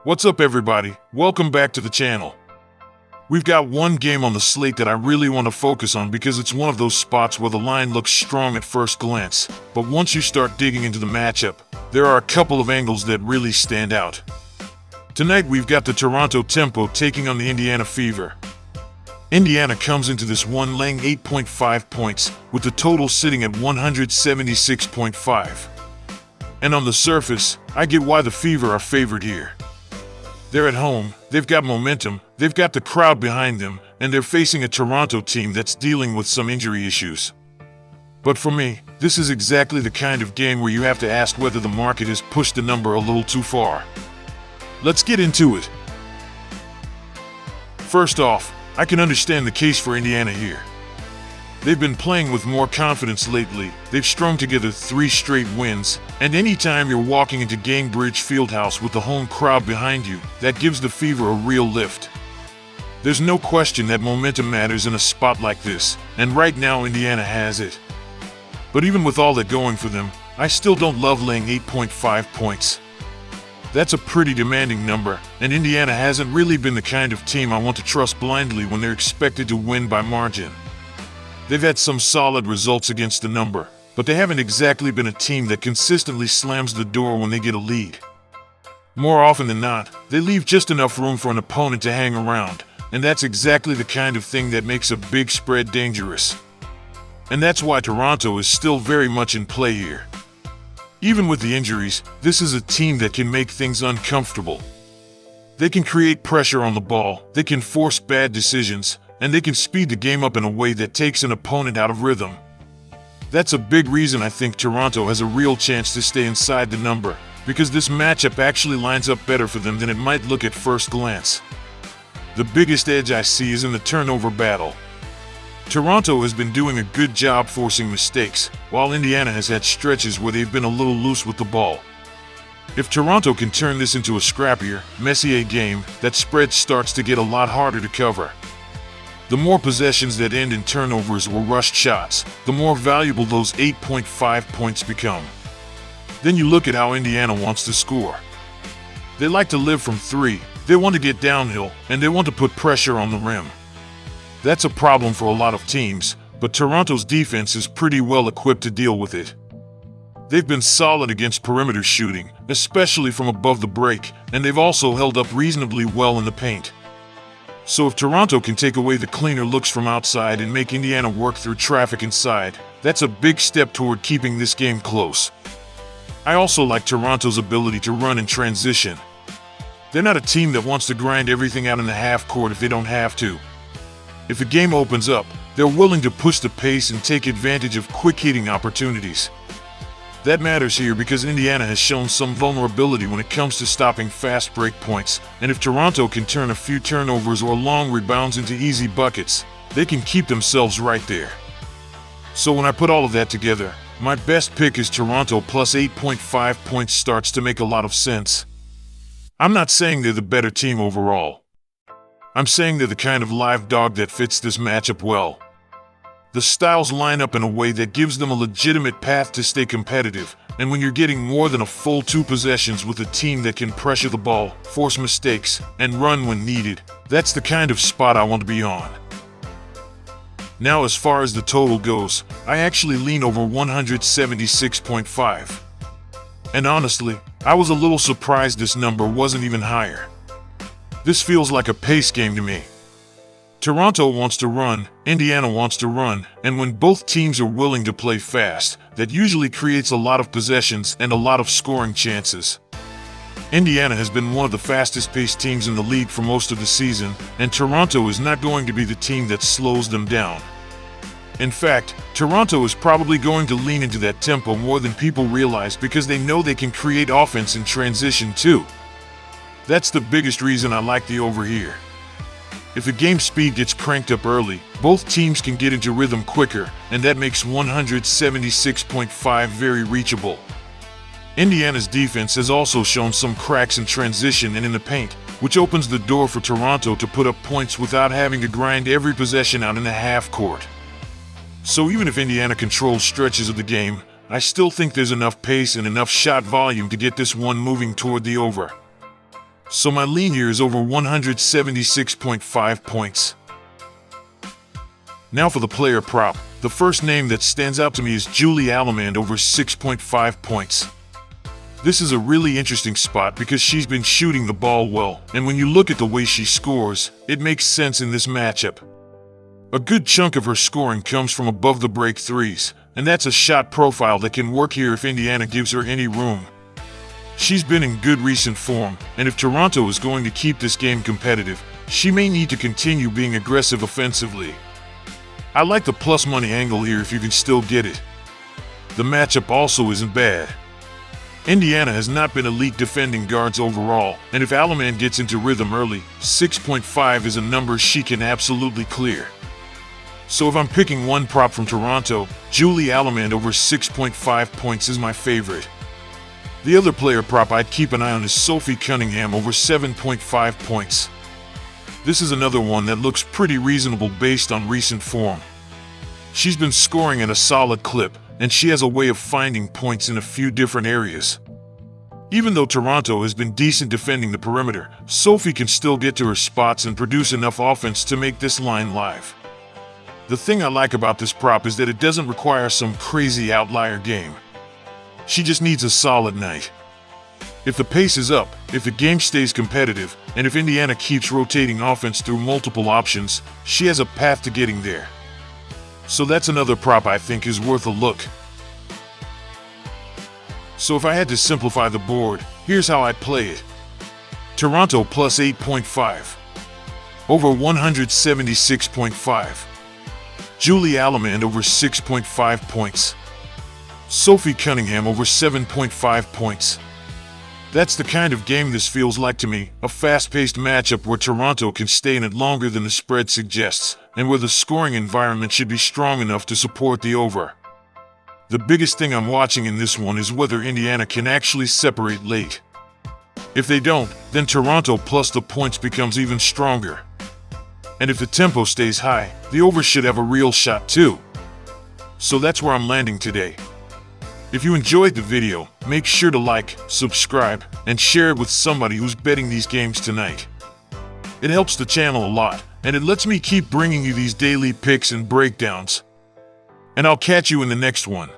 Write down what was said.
What's up, everybody? Welcome back to the channel. We've got one game on the slate that I really want to focus on because it's one of those spots where the line looks strong at first glance, but once you start digging into the matchup, there are a couple of angles that really stand out. Tonight we've got the Toronto Tempo taking on the Indiana Fever. Indiana comes into this one laying 8.5 points, with the total sitting at 176.5. And on the surface, I get why the Fever are favored here. They're at home, they've got momentum, they've got the crowd behind them, and they're facing a Toronto team that's dealing with some injury issues. But for me, this is exactly the kind of game where you have to ask whether the market has pushed the number a little too far. Let's get into it. First off, I can understand the case for Indiana here. They've been playing with more confidence lately, they've strung together 3 straight wins, and anytime you're walking into Gainbridge Fieldhouse with the home crowd behind you, that gives the Fever a real lift. There's no question that momentum matters in a spot like this, and right now Indiana has it. But even with all that going for them, I still don't love laying 8.5 points. That's a pretty demanding number, and Indiana hasn't really been the kind of team I want to trust blindly when they're expected to win by margin. They've had some solid results against the number, but they haven't exactly been a team that consistently slams the door when they get a lead. More often than not, they leave just enough room for an opponent to hang around, and that's exactly the kind of thing that makes a big spread dangerous. And that's why Toronto is still very much in play here. Even with the injuries, this is a team that can make things uncomfortable. They can create pressure on the ball, they can force bad decisions, and they can speed the game up in a way that takes an opponent out of rhythm. That's a big reason I think Toronto has a real chance to stay inside the number, because this matchup actually lines up better for them than it might look at first glance. The biggest edge I see is in the turnover battle. Toronto has been doing a good job forcing mistakes, while Indiana has had stretches where they've been a little loose with the ball. If Toronto can turn this into a scrappier, messier game, that spread starts to get a lot harder to cover. The more possessions that end in turnovers or rushed shots, the more valuable those 8.5 points become. Then you look at how Indiana wants to score. They like to live from 3, they want to get downhill, and they want to put pressure on the rim. That's a problem for a lot of teams, but Toronto's defense is pretty well equipped to deal with it. They've been solid against perimeter shooting, especially from above the break, and they've also held up reasonably well in the paint. So if Toronto can take away the cleaner looks from outside and make Indiana work through traffic inside, that's a big step toward keeping this game close. I also like Toronto's ability to run in transition. They're not a team that wants to grind everything out in the half court if they don't have to. If the game opens up, they're willing to push the pace and take advantage of quick hitting opportunities. That matters here because Indiana has shown some vulnerability when it comes to stopping fast break points, and if Toronto can turn a few turnovers or long rebounds into easy buckets, they can keep themselves right there. So when I put all of that together, my best pick is Toronto plus 8.5 points starts to make a lot of sense. I'm not saying they're the better team overall. I'm saying they're the kind of live dog that fits this matchup well. The styles line up in a way that gives them a legitimate path to stay competitive, and when you're getting more than a full 2 possessions with a team that can pressure the ball, force mistakes, and run when needed, that's the kind of spot I want to be on. Now as far as the total goes, I actually lean over 176.5. And honestly, I was a little surprised this number wasn't even higher. This feels like a pace game to me. Toronto wants to run, Indiana wants to run, and when both teams are willing to play fast, that usually creates a lot of possessions and a lot of scoring chances. Indiana has been one of the fastest-paced teams in the league for most of the season, and Toronto is not going to be the team that slows them down. In fact, Toronto is probably going to lean into that tempo more than people realize because they know they can create offense in transition too. That's the biggest reason I like the over here. If the game speed gets cranked up early, both teams can get into rhythm quicker, and that makes 176.5 very reachable. Indiana's defense has also shown some cracks in transition and in the paint, which opens the door for Toronto to put up points without having to grind every possession out in the half court. So even if Indiana controls stretches of the game, I still think there's enough pace and enough shot volume to get this one moving toward the over. So my lean here is over 176.5 points. Now for the player prop. The first name that stands out to me is Julie Allemand over 6.5 points. This is a really interesting spot because she's been shooting the ball well, and when you look at the way she scores, it makes sense in this matchup. A good chunk of her scoring comes from above the break threes, and that's a shot profile that can work here if Indiana gives her any room. She's been in good recent form, and if Toronto is going to keep this game competitive, she may need to continue being aggressive offensively. I like the plus money angle here if you can still get it. The matchup also isn't bad. Indiana has not been elite defending guards overall, and if Allemand gets into rhythm early, 6.5 is a number she can absolutely clear. So if I'm picking one prop from Toronto, Julie Allemand over 6.5 points is my favorite. The other player prop I'd keep an eye on is Sophie Cunningham over 7.5 points. This is another one that looks pretty reasonable based on recent form. She's been scoring at a solid clip, and she has a way of finding points in a few different areas. Even though Toronto has been decent defending the perimeter, Sophie can still get to her spots and produce enough offense to make this line live. The thing I like about this prop is that it doesn't require some crazy outlier game. She just needs a solid night. If the pace is up, if the game stays competitive, and if Indiana keeps rotating offense through multiple options, she has a path to getting there. So that's another prop I think is worth a look. So if I had to simplify the board, here's how I'd play it. Toronto plus 8.5. Over 176.5. Julie Allemand over 6.5 points. Sophie Cunningham over 7.5 points. That's the kind of game this feels like to me, a fast-paced matchup where Toronto can stay in it longer than the spread suggests, and where the scoring environment should be strong enough to support the over. The biggest thing I'm watching in this one is whether Indiana can actually separate late. If they don't, then Toronto plus the points becomes even stronger. And if the tempo stays high, the over should have a real shot too. So that's where I'm landing today. If you enjoyed the video, make sure to like, subscribe, and share it with somebody who's betting these games tonight. It helps the channel a lot, and it lets me keep bringing you these daily picks and breakdowns. And I'll catch you in the next one.